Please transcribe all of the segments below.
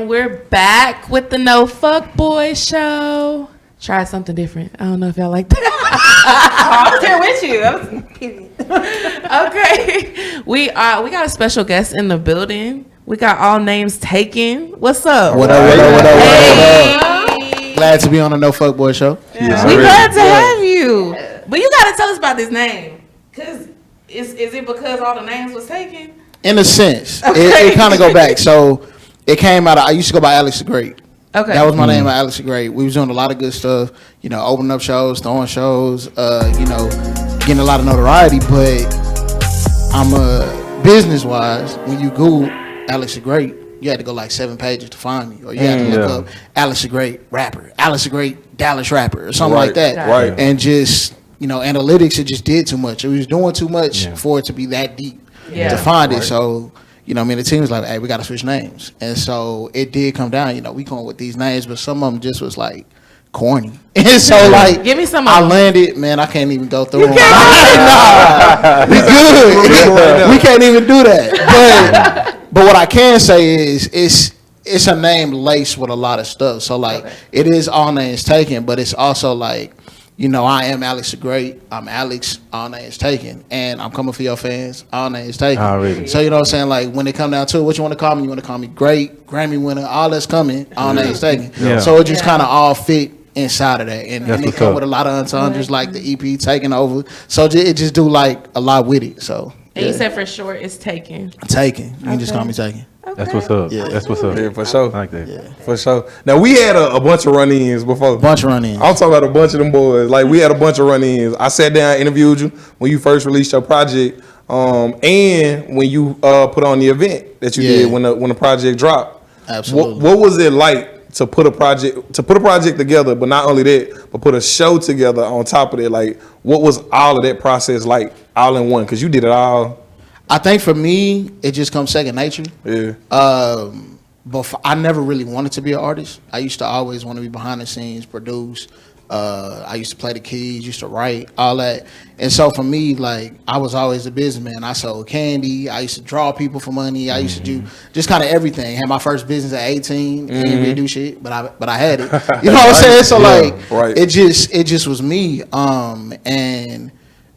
And we're back with the No Fuck Boy Show. Try something different. I don't know if y'all like that. I was here with you. I was kidding. Okay. We got a special guest in the building. We got all names taken. What's up? What up? Glad to be on the No Fuck Boy Show. Yeah. We glad to have you. But you got to tell us about this name. Because is it because all the names was taken? In a sense. Okay. It kind of go back. So it came out of, I used to go by Alex the Great. Okay. That was my name, Alex the Great. We was doing a lot of good stuff, opening up shows, throwing shows, getting a lot of notoriety. But I'm business-wise, when you Google Alex the Great, you had to go like 7 pages to find me. Or you had to look up Alex the Great rapper, Alex the Great Dallas rapper, or something like that. Right. And just, analytics, it just did too much. It was doing too much for it to be that deep to find it. So... the team was like, hey, we got to switch names. And so it did come down, we going with these names, but some of them just was like corny. And so give me some I landed, man, I can't even go through them. Nah, we good. We can't even do that. But what I can say is it's a name laced with a lot of stuff. So it is all names taken, but it's also like, I am Alex the Great. I'm Alex. All names taken. And I'm coming for your fans. All names taken. Already. So, you know what I'm saying? Like, when it come down to it, what you want to call me? You want to call me Great, Grammy winner, all that's coming. All names taken. Yeah. So, it just kind of all fit inside of that. And it come with a lot of entendres, like the EP taking over. So, it just do, like, a lot with it. So, and you said for sure it's taken. Taken. You can just call me Taken. Okay. That's what's up. Yeah. That's what's up. Yeah, for sure. I like that. Yeah. For sure. Now, we had a bunch of run-ins before. Bunch of run-ins. I'm talking about a bunch of them boys. Like, we had a bunch of run-ins. I sat down, interviewed you when you first released your project, and when you put on the event that you did when the project dropped. Absolutely. What was it like to put a project together, but not only that, but put a show together on top of it? Like, what was all of that process like, all in one? Because you did it all. I think for me, it just comes second nature. Yeah. But I never really wanted to be an artist. I used to always want to be behind the scenes, produce. I used to play the keys, used to write, all that. And so for me, like, I was always a businessman. I sold candy. I used to draw people for money. I used to do just kind of everything. Had my first business at 18. Didn't really do shit, but I had it. You know what I'm saying? So it just was me. And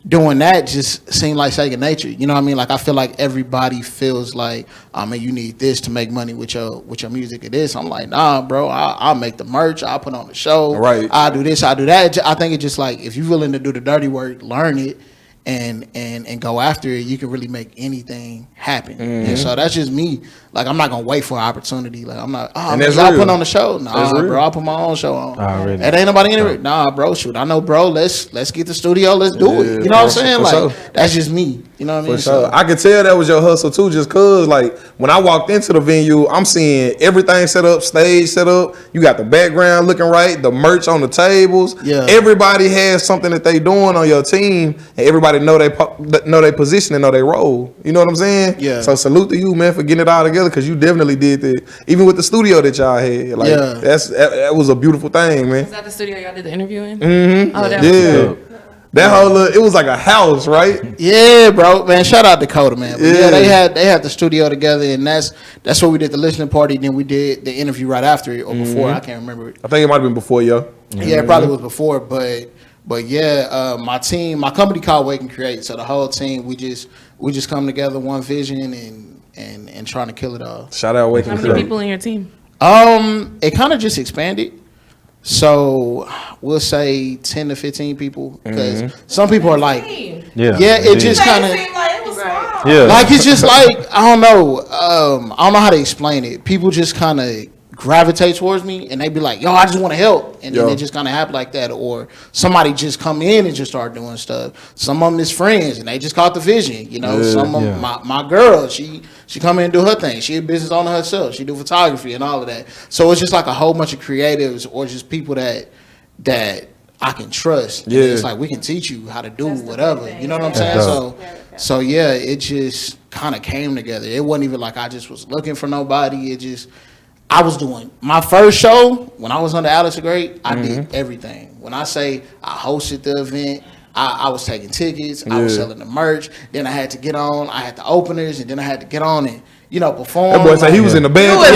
doing that just seemed like second nature. You know what I mean? Like, I feel like everybody feels like, you need this to make money with your music. It is. I'm like, nah, bro. I'll make the merch. I'll put on the show. Right. I'll do this. I'll do that. I think it's just like, if you're willing to do the dirty work, learn it, and go after it, you can really make anything happen. And so that's just me. Like, I'm not gonna wait for an opportunity. Like, I'm not. I'll put on the show. Nah, bro. I'll put my own show on. It ain't nobody in it. Nah, bro. Shoot, I know, bro. Let's get the studio. Let's do it. You know what I'm saying? Like, that's just me. You know what I mean? For sure. I could tell that was your hustle too, just cause like when I walked into the venue, I'm seeing everything set up, stage set up. You got the background looking right, the merch on the tables. Yeah. Everybody has something that they doing on your team, and everybody know they position and know they role. You know what I'm saying? Yeah. So salute to you, man, for getting it all together, because you definitely did that. Even with the studio that y'all had, like that was a beautiful thing, man. Was that the studio y'all did the interview in? Mm-hmm. Oh, that was cool. That whole it was like a house, right? Yeah, bro, man. Shout out Dakota, man. But yeah, they had the studio together, and that's where we did the listening party. Then we did the interview right after it or before. I can't remember it. I think it might have been before, yo. Yeah, it probably was before, but yeah, my team, my company called Wake and Create. So the whole team, we just come together, one vision, and trying to kill it all. Shout out Wake and Create. How many people in your team? It kind of just expanded. So we'll say 10 to 15 people, because some people are like, it just kind of seemed like it was small. Yeah. like, it's just like, I don't know how to explain it. People just kind of gravitate towards me, and they be like, yo, I just want to help, and then it just kind of happen like that. Or somebody just come in and just start doing stuff. Some of them is friends, and they just caught the vision. Some of them, my girl, she come in and do her thing. She a business owner herself. She do photography and all of that. So it's just like a whole bunch of creatives, or just people that I can trust. Yeah. It's like, we can teach you how to do whatever. You know what I'm saying? So yeah, it just kind of came together. It wasn't even like I just was looking for nobody. I was doing my first show when I was under Alex the Great. I did everything. When I say I hosted the event, I was taking tickets, I was selling the merch, then I had to get on, I had the openers, and then I had to get on and, you know, perform. That boy said he was in the band. And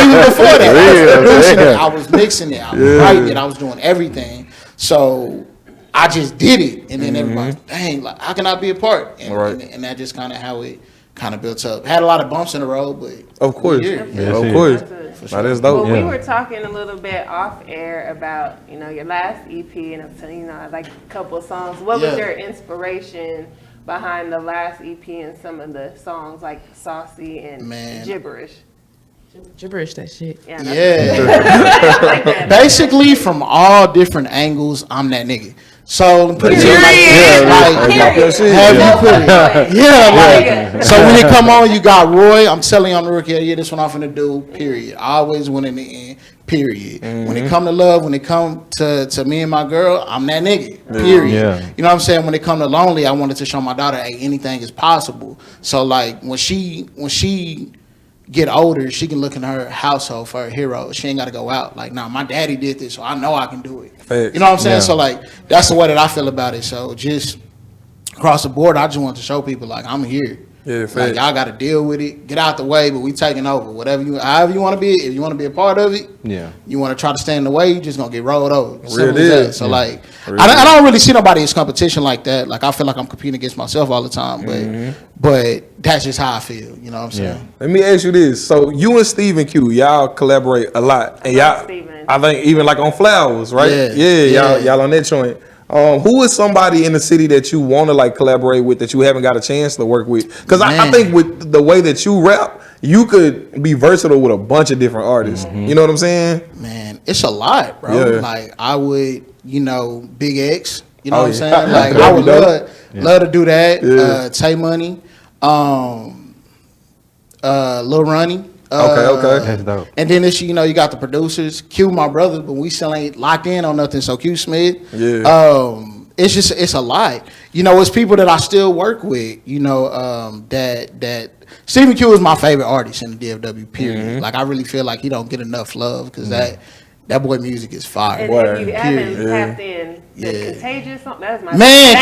even before that, I was producing it, I was mixing it, I was writing it, I was doing everything. So I just did it, and then everybody, dang, like, how can I be a part? And that just kind of how it kind of built up. Had a lot of bumps in the road, but of course, of course. Sure. That is dope. Well, we were talking a little bit off air about, you know, your last EP and, you know, like a couple of songs. What was your inspiration behind the last EP and some of the songs like Saucy and Gibberish? Gibberish, that shit. Yeah. Like that. Basically, from all different angles, I'm that nigga. So put it so when you come on, you got Roy. I'm telling you on the rookie, yeah, this one I'm finna do. Period. I always win in the end. Period. When it come to love, when it come to me and my girl, I'm that nigga. Period. You know what I'm saying? When it come to lonely, I wanted to show my daughter, hey, anything is possible. So like when she get older, she can look in her household for her hero. She ain't got to go out. Like, nah, my daddy did this, so I know I can do it. You know what I'm saying? Yeah. So, like, that's the way that I feel about it. So, just across the board, I just want to show people, like, I'm here. Yeah, like, y'all got to deal with it. Get out the way, but we taking over. However you want to be, if you want to be a part of it, you want to try to stay in the way, you just going to get rolled over. Simple as that. So, like, I don't really see nobody as competition like that. Like, I feel like I'm competing against myself all the time, but that's just how I feel. You know what I'm saying? Let me ask you this. So, you and Stephen Q, y'all collaborate a lot. And y'all, I think even like on Flowers, right? Y'all on that joint. Who is somebody in the city that you want to like collaborate with that you haven't got a chance to work with? Because I think with the way that you rap, you could be versatile with a bunch of different artists. You know what I'm saying? Man, it's a lot, bro. Like I would, you know, Big X. You know what I'm saying? Like I would love to do that. Tay Money, Lil Ronnie. Okay. That's dope. And then this, you know, you got the producers. Q, my brother, but we still ain't locked in on nothing. So Q Smith. It's a lot. You know, it's people that I still work with. You know, that Stephen Q is my favorite artist in the DFW. Period. Like I really feel like he don't get enough love because that boy music is fire. And if you haven't tapped in the Contagious song, that is my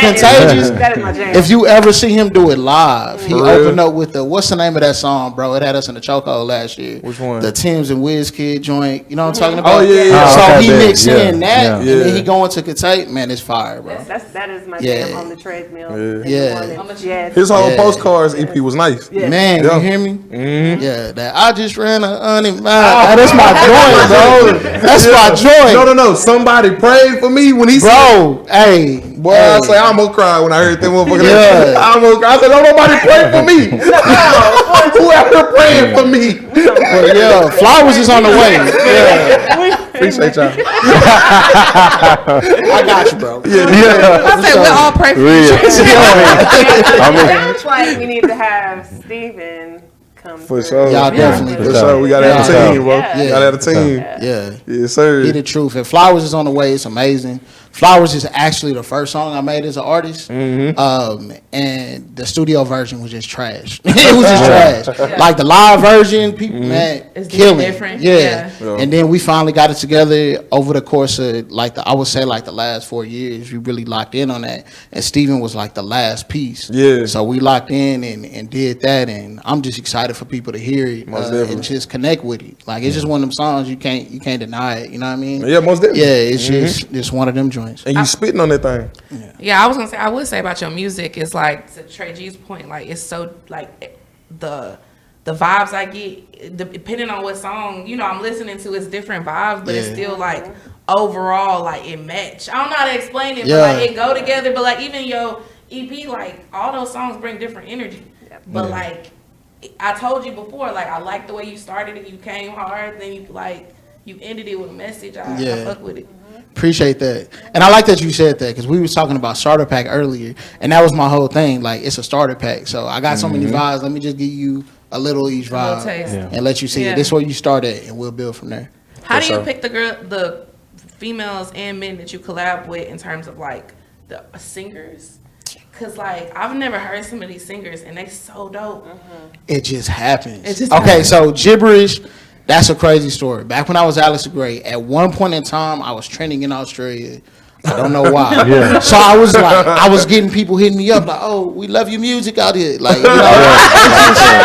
Contagious. That is my jam. If you ever see him do it live, he opened up with what's the name of that song, bro? It had us in the chokehold last year. Which one? The Tim's and Wizkid joint. You know what I'm talking about? Oh yeah. So he mixed in that, and then he go into Contagious. Man, it's fire, bro. That is my jam on the treadmill. His whole Postcards EP was nice. Man, you hear me? Yeah, that I just ran 100 miles. That's my joint, bro. That's my joint. No. Somebody prayed for me when he said. Hey, boy, I say I almost cried when I heard that motherfucker. I said, don't nobody pray for me. Whoever praying for me. Well, Flowers is on the way. Appreciate y'all. I got you, bro. I said we all pray for you. That's why we need to have Steven come for sure. Y'all definitely. For sure. We got to have a team, bro. Gotta have a team. Yes, sir. Be the truth. And Flowers is on the way. It's amazing. Flowers is actually the first song I made as an artist. And the studio version was just trash. It was just trash. Like the live version, people, man, it's killing. Different. And then we finally got it together over the course of I would say the last 4 years. We really locked in on that. And Steven was like the last piece. So we locked in and did that. And I'm just excited for people to hear it and just connect with it. Like it's just one of them songs you can't deny it. You know what I mean? Yeah, most definitely. Yeah, it's just one of them joints. And you spitting on that thing. Yeah, I was gonna say, I would say about your music is like to Tre-G's point, like it's so like the vibes I get depending on what song I'm listening to, it's different vibes, but it's still like overall like it match. I don't know how to explain it, but like it go together. But like even your EP, like all those songs bring different energy. But like I told you before, like I like the way you started it. You came hard, then you ended it with a message. I fuck with it. Appreciate that. And I like that you said that because we was talking about starter pack earlier, and that was my whole thing. Like it's a starter pack, so I got so many vibes. Let me just give you a little each vibe and let you see it. This is where you start at, and we'll build from there. How do you pick the females and men that you collab with in terms of like the singers? Cause like I've never heard some of these singers, and they so dope. It just happens. So Gibberish. That's a crazy story. Back when I was Alex the Great, at one point in time, I was training in Australia. I don't know why. Yeah. So I was getting people hitting me up like, oh, we love your music out here. Like, you know,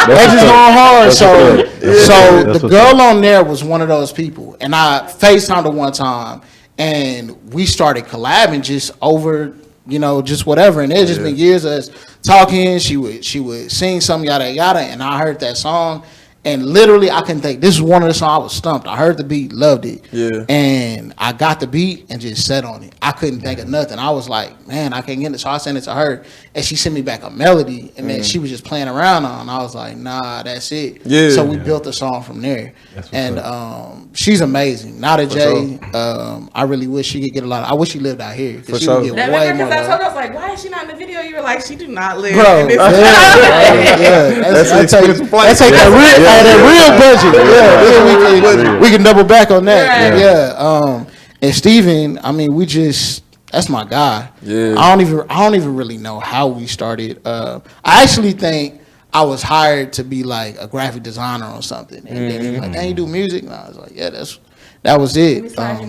they just going hard. So the girl on there was one of those people. And I FaceTimed her one time and we started collabing just over, you know, just whatever. And there's just been years of us talking. She would sing something, yada, yada. And I heard that song. And literally, I couldn't think. This is one of the songs I was stumped. I heard the beat, loved it. Yeah. And I got the beat and just sat on it. I couldn't think of nothing. I was like, man, I can't get it. So I sent it to her. And she sent me back a melody. And then she was just playing around on. I was like, nah, that's it. Yeah. So we built the song from there. And she's amazing. Nada J, I really wish she could get a lot. I wish she lived out here. For sure. Because I told her, I was like, why is she not in the video? You were like, she do not live in this That's like that real budget. We can double back on that. Right. Yeah. And Steven, I mean, that's my guy. Yeah. I don't even really know how we started. I actually think I was hired to be like a graphic designer or something. And then he was like, "Hey, you do music?" And I was like, "Yeah, that was it." Nah, he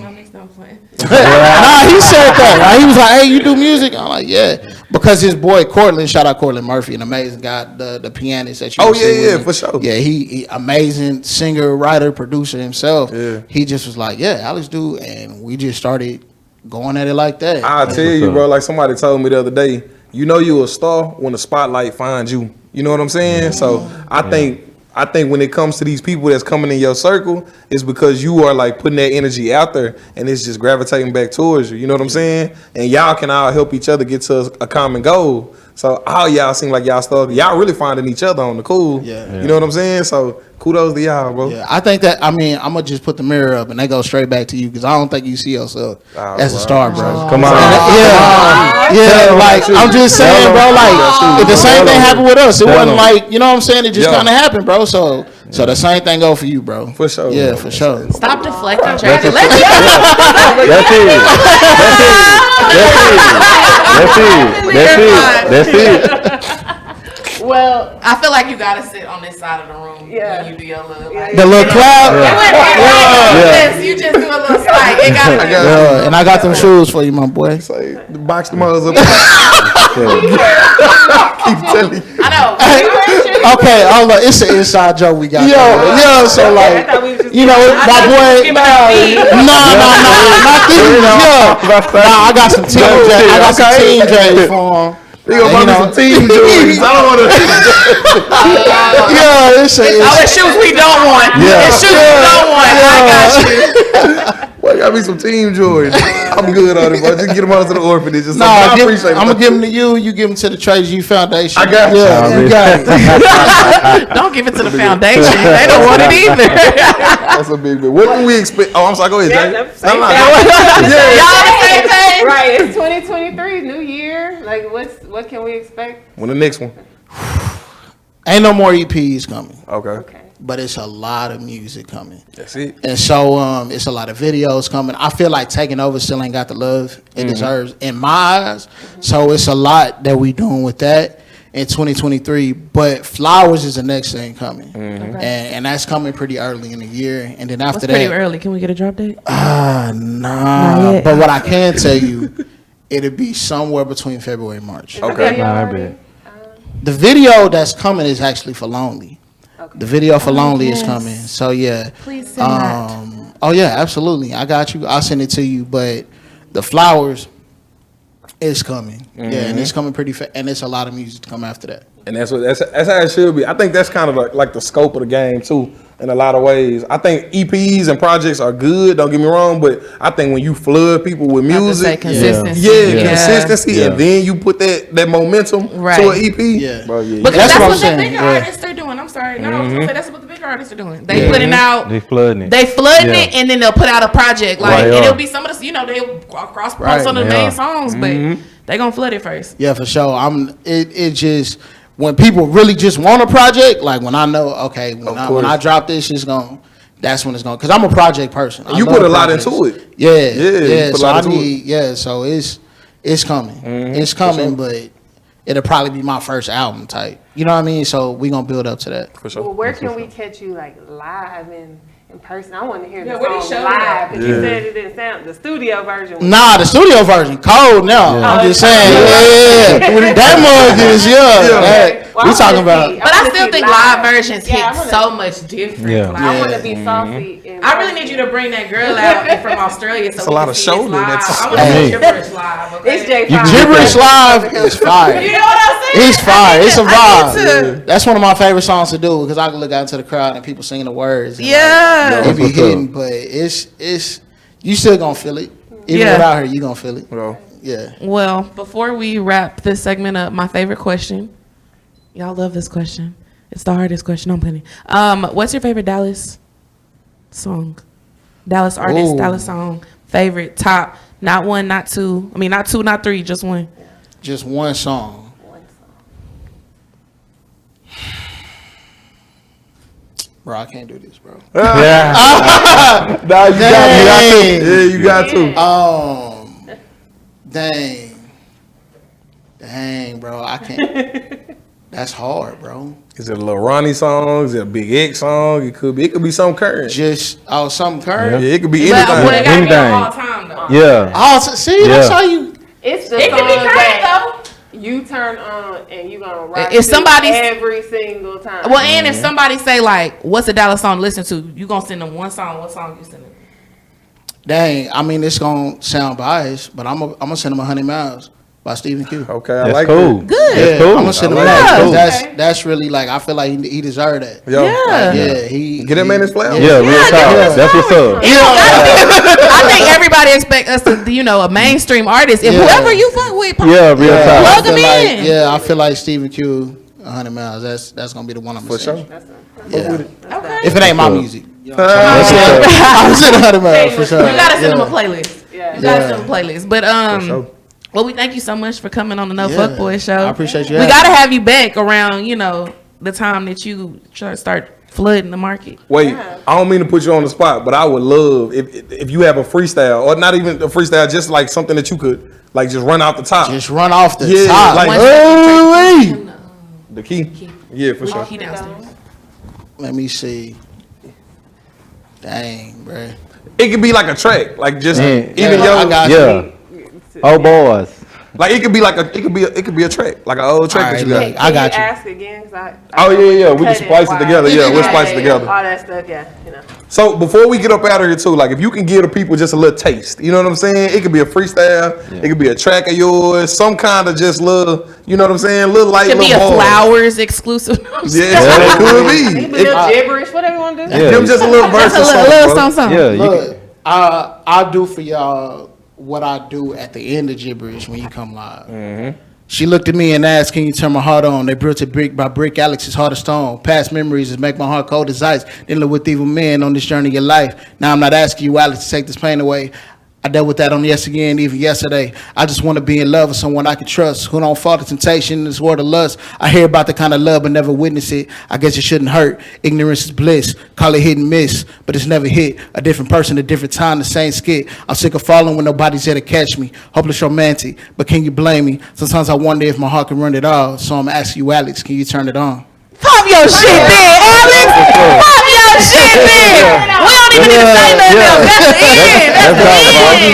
said that. Right? He was like, "Hey, you do music?" I'm like, "Yeah," because his boy Cortland, shout out Cortland Murphy, an amazing guy, the pianist that you. Oh yeah, for sure. Yeah, he amazing singer, writer, producer himself. Yeah. He just was like, "Yeah, Alex do," and we just started going at it like that. I'll tell you, bro. Like somebody told me the other day, you know you're a star when the spotlight finds you. You know what I'm saying? So I think when it comes to these people that's coming in your circle, it's because you are like putting that energy out there and it's just gravitating back towards you. You know what I'm saying? And y'all can all help each other get to a common goal. So all y'all seem like y'all started. Y'all really finding each other on the cool. Yeah. You know what I'm saying? So kudos to y'all, bro. Yeah, I think that, I mean, I'm going to just put the mirror up and they go straight back to you because I don't think you see yourself as a star, bro. Come on. Yeah, like, I'm just saying, bro, like, if the same thing happened with us, it wasn't like, you know what I'm saying? It just kind of happened, bro. So the same thing go for you, bro. For sure. Yeah, for sure. Stop deflecting, Trey. That's it. Well, I feel like you gotta sit on this side of the room when you do your little the little clap. You just do a little slide. It gotta be. And I got them shoes for you, my boy. Say, box them hoes up. Keep telling you. I know. Okay, hold on. It's an inside joke we got. Yo, so like, you know, my boy. Nah, not this. Nah, I got some team J. I got some team J for him. They gonna buy me some team joints. I don't want to. It's shoes we don't want. It's shoes we don't want. I got you. Well, got me some team joints. I'm good on it, bro. Just get them out to the orphanage. I appreciate it. I'm gonna give them to you. You give them to the Tre-G Foundation. I got you got it. Don't give it to the foundation. They don't want it either. That's a big bit. What can we expect? Oh, I'm sorry. Go ahead, Jay. Y'all the same thing. Right. It's 2023, new year. Like, what can we expect? When the next one? Ain't no more EPs coming. Okay. But it's a lot of music coming. That's it. And so it's a lot of videos coming. I feel like Taking Over still ain't got the love it deserves in my eyes. So it's a lot that we doing with that in 2023. But Flowers is the next thing coming. And that's coming pretty early in the year. And then after that. Pretty early. Can we get a drop date? Nah. But what I can tell you, it'll be somewhere between February and March. Okay. The video that's coming is actually for Lonely. The video for Lonely is coming. So yeah. Please send that. Oh yeah, absolutely. I got you. I'll send it to you. But the Flowers is coming. Yeah, and it's coming pretty fast. And it's a lot of music to come after that. And that's how it should be. I think that's kind of like the scope of the game too. In a lot of ways, I think EPs and projects are good. Don't get me wrong, but I think when you flood people with music, consistency, consistency, and then you put that momentum to an EP, bro, because that's what the bigger artists are doing. I'm sorry, no, I was gonna say that's what the bigger artists are doing. They putting out, they flooding it, and then they'll put out a project and it'll be some of the, they'll cross promote some of the main songs, but they gonna flood it first. Yeah, for sure. It just. When people really just want a project, like when I know, okay, when I drop this, that's when it's going. Because I'm a project person. You put a lot into it. Yeah. So it's coming. It's coming, but it'll probably be my first album type. You know what I mean? So we gonna build up to that. For sure. Well, where can we catch you like live in in person. I want to hear Yeah, the where they song show live. Because you Yeah. said it didn't sound, the studio version was Nah, the studio version cold now. Yeah. I'm just saying, yeah. That mug is Well, we I talking wanna about. see- But I wanna still see think live. live versions Yeah, I hit wanna- so much different. Yeah. Like, I want to be saucy. in I really person. need you to bring that girl out from Australia so It's a we lot can of see shoulder, this live. that's- I want to Hey. see Gibberish live. Okay? It's J. You can Gibberish live is fire. You know what I'm saying? It's fire. It's a I need vibe. to- That's one of my favorite songs to do because I can look out into the crowd and people singing the words. And Yeah. like, it be That's what's hitting, up. but it's you still gonna feel it. Even Yeah. without her, you gonna feel it. Well, Yeah. Well, before we wrap this segment up, my favorite question. Y'all love this question. It's the hardest question. I'm putting. What's your favorite Dallas song? Dallas artist, Ooh. Dallas song. Favorite, top, not one, not two. I mean, not two, not three, just one. Just one song. Bro, I can't do this, bro. Yeah. nah, you got Dang. to. Yeah, you got to. Dang, bro, I can't. That's hard, bro. Is it a Lil Ronnie song? Is it a Big X song? It could be something current. Just something current. Yeah, it could be But anything. well, it gotta be Anything. all time though. Yeah. Oh, see, that's Yeah. how you. It's the It song can be current that though. you turn on and you gonna rock If to somebody's- every single time. Well, and if somebody say like, "What's a Dallas song to listen to?" You gonna send them one song. What song you send them? Dang, I mean, it's gonna sound biased, but I'm gonna send him 100 Miles by Stephen Q. Okay, I That's like cool. it. Good. Yeah, That's cool. I'm gonna send him I like that. that. 'Cause Okay. That's really like I feel like he deserved that. Yo, Yeah. Yeah, he Get that man his flowers. Yeah, real Yeah, talk. yeah. That's what's up. I think everybody expect us to, a mainstream artist. If Yeah. whoever you fuck with, Yeah, real Yeah, talk. Plug I feel him like, in. yeah, I feel like Stephen Q, 100 Miles. That's gonna be the one I'm For sure. Yeah. okay. If it ain't my That's music, That's what's up. I'm sending 100 Miles for sure. You gotta send Yeah. them a playlist. Yeah. You gotta send them a playlist. But sure. well, we thank you so much for coming on the No Yeah. Fuck Boy show. I appreciate you We having gotta me. have you back around, the time that you start flooding the market. Wait, Yeah. I don't mean to put you on the spot, but I would love if you have a freestyle, or not even a freestyle, just like something that you could like just run out the top. Just run off the Yeah, top. like- Hey! The key. Yeah, for sure. He downstairs. Let me see. Dang, bro. It could be like a track, like just Man, even yeah, I got Yeah. Oh, boys. like it could be like it could be a track, like an old track that you got. Alright, I got Can you. ask again? 'Cause I Oh, yeah, we can cut splice it while- together. Yeah, we'll splice it together. All that stuff, yeah. So before we get up out of here too, like if you can give the people just a little taste, you know what I'm saying? It could be a freestyle, it could be a track of yours, some kind of just little, you know what I'm saying? Little light, Could be a little bars. Flowers exclusive. Yeah, it could It be. could be little gibberish, whatever you want to do. Yeah. Give them just a little verse Just a or something, little bro. something. Yeah, you Look, can, I'll do for y'all what I do at the end of Gibberish when you come live. She looked at me and asked, "Can you turn my heart on?" They built it brick by brick. Alex's heart of stone. Past memories just make my heart cold as ice. Then live with evil men on this journey of life. Now I'm not asking you, Alex, to take this pain away. I dealt with that on Yes Again, even yesterday. I just want to be in love with someone I can trust, who don't fall to temptation in this world of lust. I hear about the kind of love but never witness it. I guess it shouldn't hurt. Ignorance is bliss. Call it hit and miss, but it's never hit. A different person, a different time, the same skit. I'm sick of falling when nobody's there to catch me. Hopeless romantic, but can you blame me? Sometimes I wonder if my heart can run it all. So I'm asking you, Alex, can you turn it on? Pop your shit then, Alex. Pop your shit then. We don't even need to say nothing else. That's the end. That's the end.